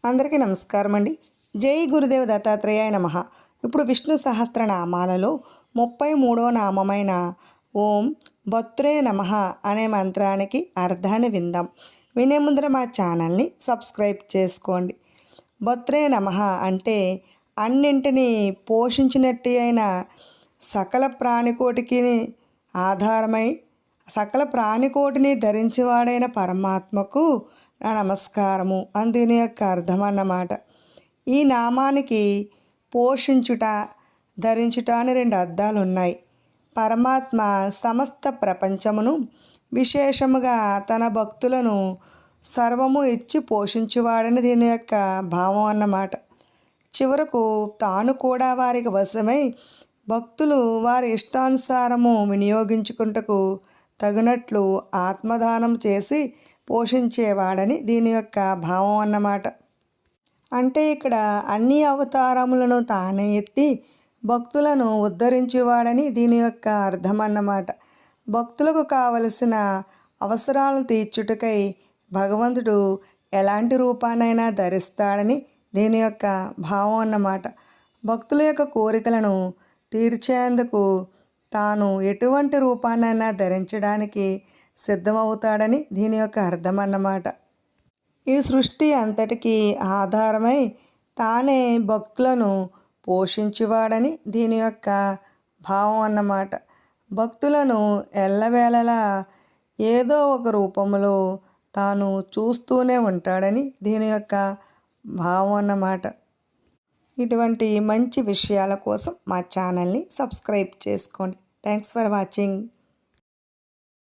అందరికీ నమస్కారం అండి. జై గురుదేవ దత్తాత్రేయాయ నమః. ఇప్పుడు విష్ణు సహస్రనామాలలో 33వ నామమైన ఓం భత్రే నమః అనే మంత్రానికి అర్థాన్ని విందాం. వినే ముందర మా ఛానల్ని సబ్స్క్రైబ్ చేసుకోండి. భత్రే నమః అంటే అన్నింటినీ పోషించినట్టు అయిన సకల ప్రాణికోటికి ఆధారమై సకల ప్రాణికోటిని ధరించేవాడైన పరమాత్మకు నా నమస్కారము అని దీని యొక్క అర్థం అన్నమాట. ఈ నామానికి పోషించుట, ధరించుట అని 2 అర్థాలు ఉన్నాయి. పరమాత్మ సమస్త ప్రపంచమును విశేషముగా తన భక్తులను సర్వము ఇచ్చి పోషించువాడని దీని యొక్క భావం అన్నమాట. చివరకు తాను కూడా వారికి వశమై భక్తులు వారి ఇష్టానుసారము వినియోగించుకుంటకు తగినట్లు ఆత్మదానం చేసి పోషించేవాడని దీని యొక్క భావం అన్నమాట. అంటే ఇక్కడ అన్ని అవతారములను తానే ఎత్తి భక్తులను ఉద్ధరించేవాడని దీని యొక్క అర్థం అన్నమాట. భక్తులకు కావలసిన అవసరాలను తీర్చుటకై భగవంతుడు ఎలాంటి రూపానైనా ధరిస్తాడని దీని యొక్క భావం అన్నమాట. భక్తుల యొక్క కోరికలను తీర్చేందుకు తాను ఎటువంటి రూపానైనా ధరించడానికి సిద్ధమవుతాడని దీని యొక్క అర్థం అన్నమాట. ఈ సృష్టి అంతటికీ ఆధారమై తానే భక్తులను పోషించేవాడని దీని యొక్క భావం అన్నమాట. భక్తులను ఎల్లవేళలా ఏదో ఒక రూపంలో తాను చూస్తూనే ఉంటాడని దీని యొక్క భావం అన్నమాట. ఇటువంటి మంచి విషయాల కోసం మా ఛానల్ని సబ్స్క్రైబ్ చేసుకోండి. Thanks for watching.